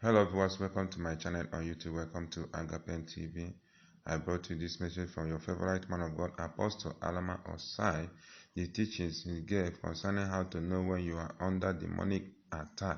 Hello viewers, welcome to my channel on YouTube. Welcome to Agape TV. I brought you this message from your favorite man of God, Apostle Arome Osayi. The teachings he gave concerning how to know when you are under demonic attack.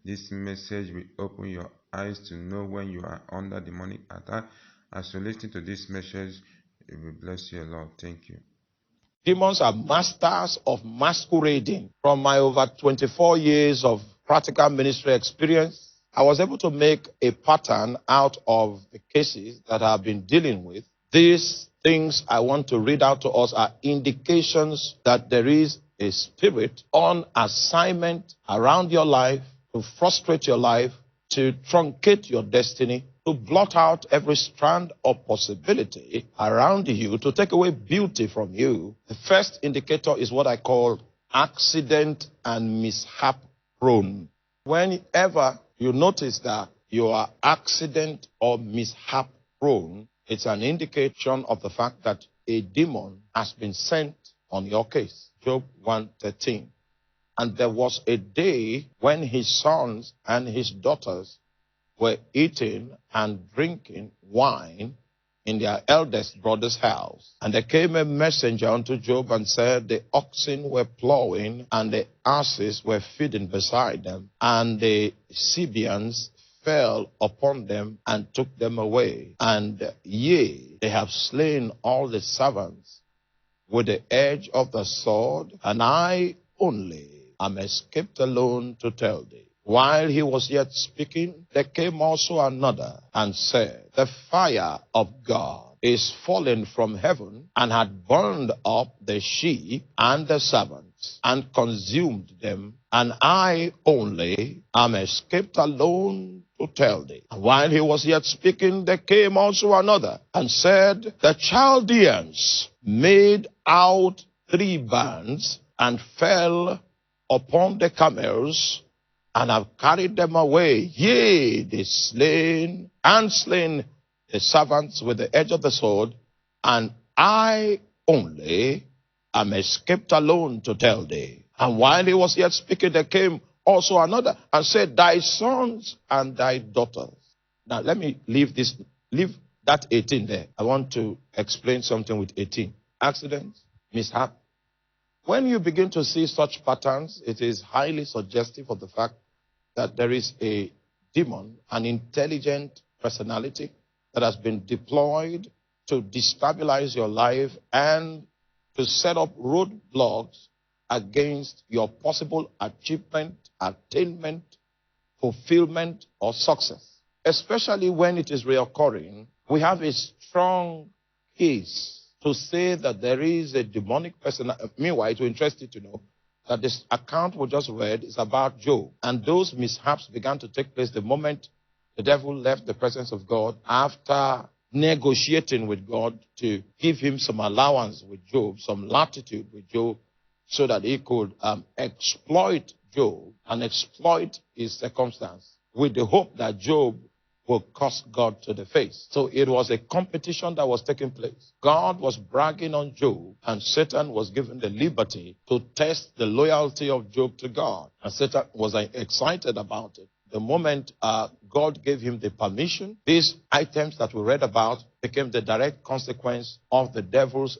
This message will open your eyes to know when you are under demonic attack. As you listen to this message, it will bless you a lot. Thank you. Demons are masters of masquerading. From my over 24 years of practical ministry experience, I was able to make a pattern out of the cases that I've been dealing with. These things I want to read out to us are indications that there is a spirit on assignment around your life to frustrate your life, to truncate your destiny, to blot out every strand of possibility around you, to take away beauty from you. The first indicator is what I call accident and mishap prone. Whenever you notice that you are accident or mishap prone, it's an indication of the fact that a demon has been sent on your case. Job 1:13. And there was a day when his sons and his daughters were eating and drinking wine in their eldest brother's house. And there came a messenger unto Job and said, the oxen were plowing and the asses were feeding beside them, and the Sabeans fell upon them and took them away. And yea, they have slain all the servants with the edge of the sword, and I only am escaped alone to tell thee. While he was yet speaking, there came also another and said, the fire of God is fallen from heaven and had burned up the sheep and the servants and consumed them, and I only am escaped alone to tell thee. And while he was yet speaking, there came also another and said, the Chaldeans made out 3 bands and fell upon the camels and have carried them away. Yea, they slain the servants with the edge of the sword, and I only am escaped alone to tell thee. And while he was yet speaking, there came also another and said, thy sons and thy daughters. Now let me leave that 18 there. I want to explain something with 18. Accidents, mishap. When you begin to see such patterns, it is highly suggestive of the fact that there is a demon, an intelligent personality that has been deployed to destabilize your life and to set up roadblocks against your possible achievement, attainment, fulfillment, or success. Especially when it is reoccurring, we have a strong case to say that there is a demonic person. Meanwhile, it will interest you to know that this account we just read is about Job. And those mishaps began to take place the moment the devil left the presence of God after negotiating with God to give him some allowance with Job, some latitude with Job, so that he could exploit Job and exploit his circumstance with the hope that Job will curse God to the face. So it was a competition that was taking place. God was bragging on Job, and Satan was given the liberty to test the loyalty of Job to God. And Satan was excited about it. The moment God gave him the permission, these items that we read about became the direct consequence of the devil's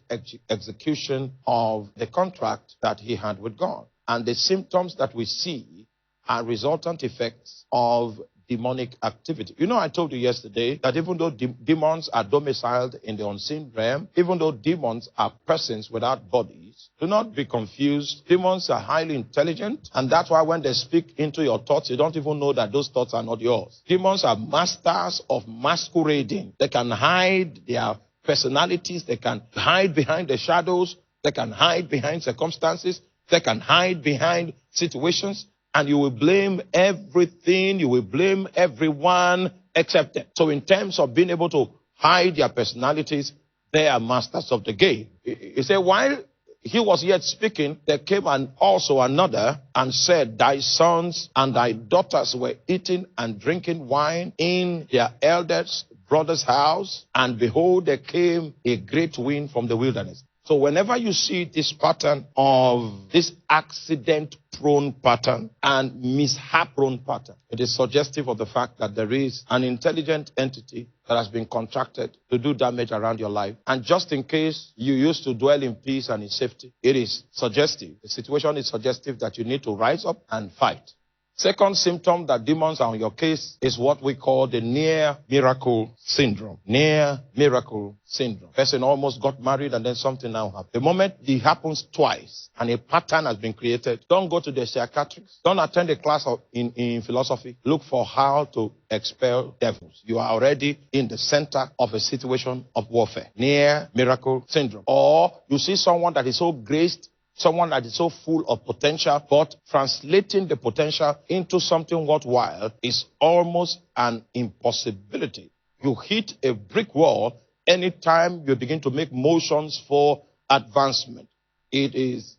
execution of the contract that he had with God. And the symptoms that we see are resultant effects of demonic activity. You know, I told you yesterday that even though demons are domiciled in the unseen realm, even though demons are persons without bodies, do not be confused. Demons are highly intelligent, and that's why when they speak into your thoughts, you don't even know that those thoughts are not yours. Demons are masters of masquerading. They can hide their personalities. They can hide behind the shadows. They can hide behind circumstances. They can hide behind situations. And you will blame everything, you will blame everyone except them. So in terms of being able to hide their personalities, they are masters of the game. He said, while he was yet speaking, there came also another and said, thy sons and thy daughters were eating and drinking wine in their eldest brother's house, and behold, there came a great wind from the wilderness. So whenever you see this pattern of this accident-prone pattern and mishap-prone pattern, it is suggestive of the fact that there is an intelligent entity that has been contracted to do damage around your life. And just in case you used to dwell in peace and in safety, it is suggestive. The situation is suggestive that you need to rise up and fight. Second symptom that demons are on your case is what we call the near miracle syndrome. Near miracle syndrome. Person almost got married and then something now happened. The moment it happens twice and a pattern has been created, don't go to the psychiatrist. Don't attend a class in philosophy. Look for how to expel devils. You are already in the center of a situation of warfare. Near miracle syndrome. Or you see someone that is so graced, someone that is so full of potential, but translating the potential into something worthwhile is almost an impossibility. You hit a brick wall anytime you begin to make motions for advancement. It is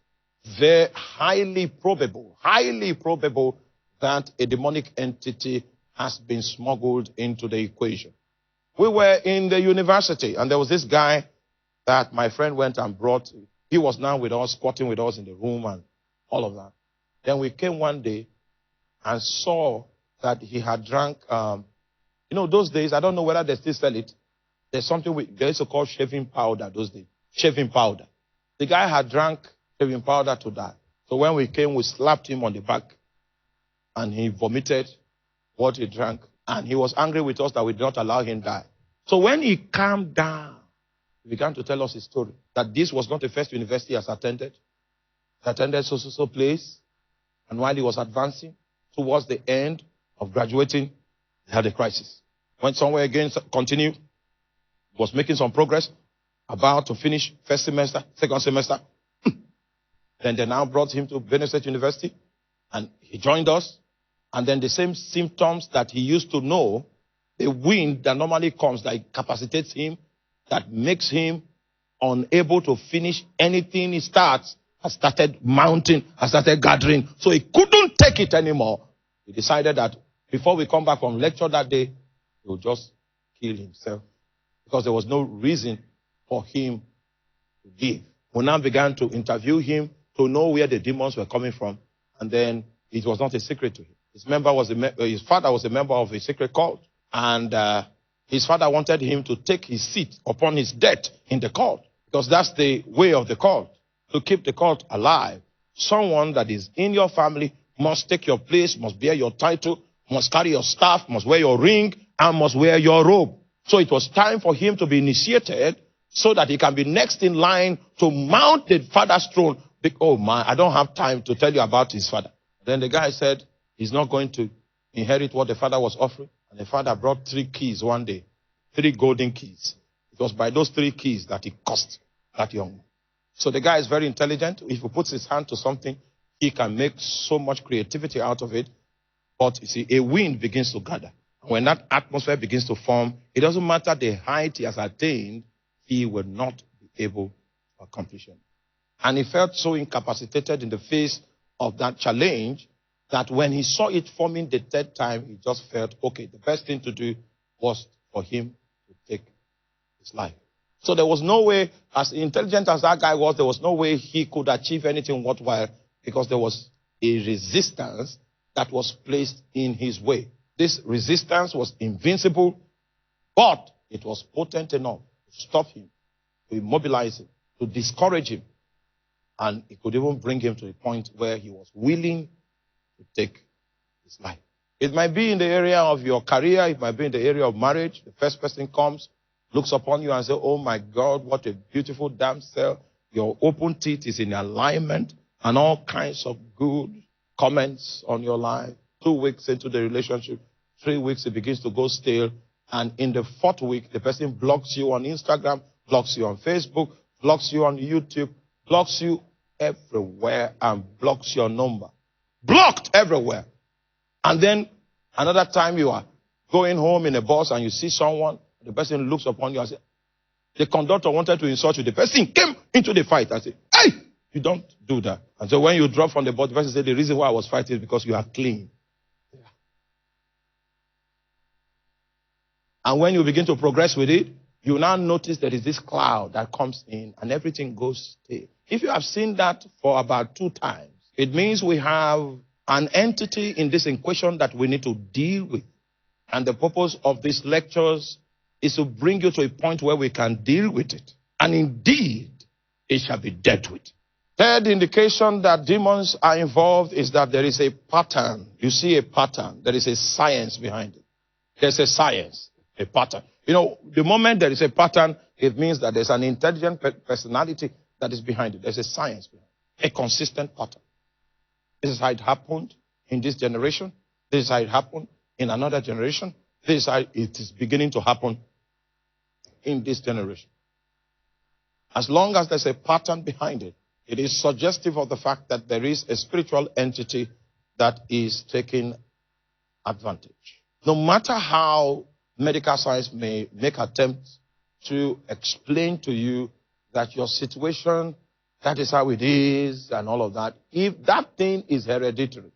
very highly probable that a demonic entity has been smuggled into the equation. We were in the university, and there was this guy that my friend went and brought. He was now with us, squatting with us in the room and all of that. Then we came one day and saw that he had drank, those days, I don't know whether they still sell it. There's something they used to call shaving powder those days. Shaving powder. The guy had drank shaving powder to die. So when we came, we slapped him on the back and he vomited what he drank. And he was angry with us that we did not allow him to die. So when he calmed down, he began to tell us his story. That this was not the first university he has attended. He attended so place. And while he was advancing towards the end of graduating, he had a crisis. Went somewhere again, continued. Was making some progress. About to finish first semester, second semester. Then they now brought him to Benue State University. And he joined us. And then the same symptoms that he used to know, the wind that normally comes, that incapacitates him, that makes him unable to finish anything he starts, has started mounting, has started gathering. So he couldn't take it anymore. He decided that before we come back from lecture that day, he would just kill himself. Because there was no reason for him to live. We now began to interview him to know where the demons were coming from. And then it was not a secret to him. His father was a member of a secret cult. And his father wanted him to take his seat upon his death in the cult. Because that's the way of the cult. To keep the cult alive. Someone that is in your family must take your place, must bear your title, must carry your staff, must wear your ring, and must wear your robe. So it was time for him to be initiated so that he can be next in line to mount the father's throne. Oh man, I don't have time to tell you about his father. Then the guy said he's not going to inherit what the father was offering. And the father brought 3 keys one day. 3 golden keys. It was by those 3 keys that he cursed that young man. So the guy is very intelligent. If he puts his hand to something, he can make so much creativity out of it. But you see, a wind begins to gather. When that atmosphere begins to form, it doesn't matter the height he has attained, he will not be able to accomplish it. And he felt so incapacitated in the face of that challenge that when he saw it forming the 3rd time, he just felt, okay, the best thing to do was for him to take his life. So there was no way, as intelligent as that guy was, there was no way he could achieve anything worthwhile because there was a resistance that was placed in his way. This resistance was invincible, but it was potent enough to stop him, to immobilize him, to discourage him. And it could even bring him to a point where he was willing to take his life. It might be in the area of your career. It might be in the area of marriage. The first person comes, looks upon you and says, oh my God, what a beautiful damsel. Your open teeth is in alignment and all kinds of good comments on your life. 2 weeks into the relationship, 3 weeks, it begins to go stale. And in the 4th week, the person blocks you on Instagram, blocks you on Facebook, blocks you on YouTube, blocks you everywhere and blocks your number. Blocked everywhere. And then another time you are going home in a bus and you see someone, the person looks upon you and says, the conductor wanted to insult you. The person came into the fight and said, hey, you don't do that. And so when you drop from the bus, the person said, the reason why I was fighting is because you are clean. And when you begin to progress with it, you now notice there is this cloud that comes in and everything goes still. If you have seen that for about 2 times, it means we have an entity in this equation that we need to deal with. And the purpose of these lectures is to bring you to a point where we can deal with it. And indeed, it shall be dealt with. Third indication that demons are involved is that there is a pattern. You see a pattern. There is a science behind it. There's a science, a pattern. You know, the moment there is a pattern, it means that there's an intelligent personality that is behind it. There's a science behind it, a consistent pattern. This is how it happened in this generation. This is how it happened in another generation. This is how it is beginning to happen in this generation. As long as there's a pattern behind it, it is suggestive of the fact that there is a spiritual entity that is taking advantage. No matter how medical science may make attempts to explain to you that your situation, that is how it is and all of that, if that thing is hereditary,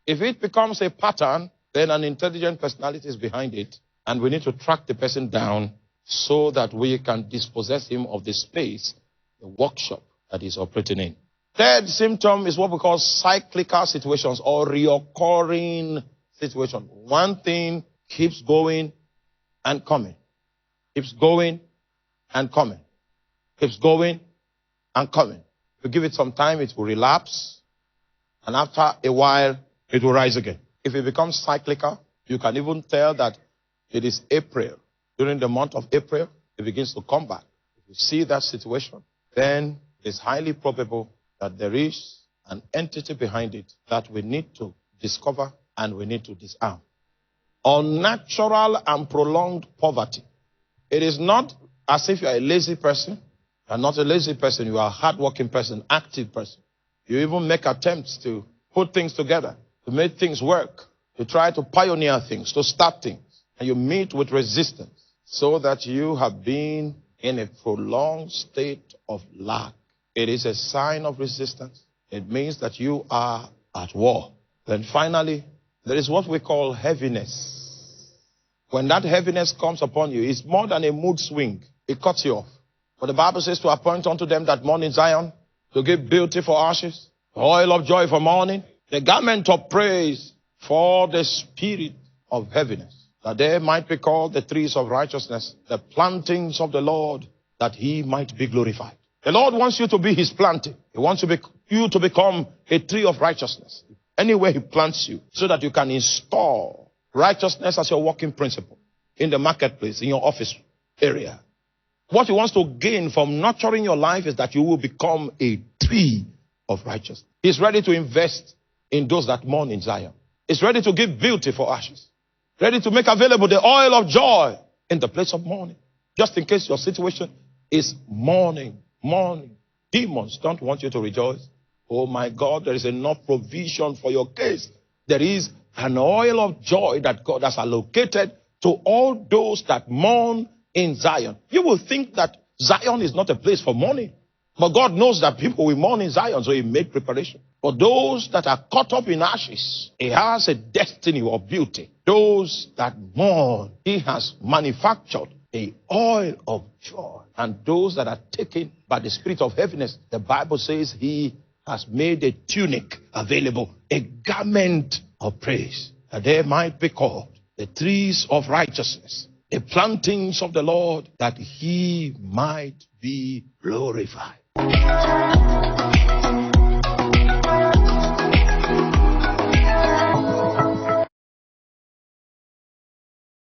if it becomes a pattern, then an intelligent personality is behind it, and we need to track the person down so that we can dispossess him of the space, the workshop that he's operating in. Third symptom is what we call cyclical situations or reoccurring situations. One thing keeps going and coming. Keeps going and coming. Keeps going and coming. If you give it some time, it will relapse. And after a while, it will rise again. If it becomes cyclical, you can even tell that it is April. During the month of April, it begins to come back. If you see that situation, then it's highly probable that there is an entity behind it that we need to discover and we need to disarm. Unnatural and prolonged poverty. It is not as if you are a lazy person. You are not a lazy person. You are a hardworking person, active person. You even make attempts to put things together, to make things work, to try to pioneer things, to start things. And you meet with resistance so that you have been in a prolonged state of lack. It is a sign of resistance. It means that you are at war. Then finally, there is what we call heaviness. When that heaviness comes upon you, it's more than a mood swing. It cuts you off. But the Bible says to appoint unto them that mourn in Zion, to give beauty for ashes, oil of joy for mourning, the garment of praise for the spirit of heaviness, that they might be called the trees of righteousness, the plantings of the Lord, that he might be glorified. The Lord wants you to be his planting. He wants you to become a tree of righteousness anywhere he plants you, so that you can install righteousness as your working principle in the marketplace, in your office area. What he wants to gain from nurturing your life is that you will become a tree of righteousness. He's ready to invest in those that mourn in Zion. He's ready to give beauty for ashes. Ready to make available the oil of joy in the place of mourning. Just in case your situation is mourning. Demons don't want you to rejoice. Oh my God, there is enough provision for your case. There is an oil of joy that God has allocated to all those that mourn in Zion. You will think that Zion is not a place for mourning. But God knows that people will mourn in Zion, so he made preparation. For those that are caught up in ashes, he has a destiny of beauty. Those that mourn, he has manufactured the oil of joy. And those that are taken by the spirit of heaviness, the Bible says he has made a tunic available, a garment of praise, that they might be called the trees of righteousness, the plantings of the Lord, that he might be glorified.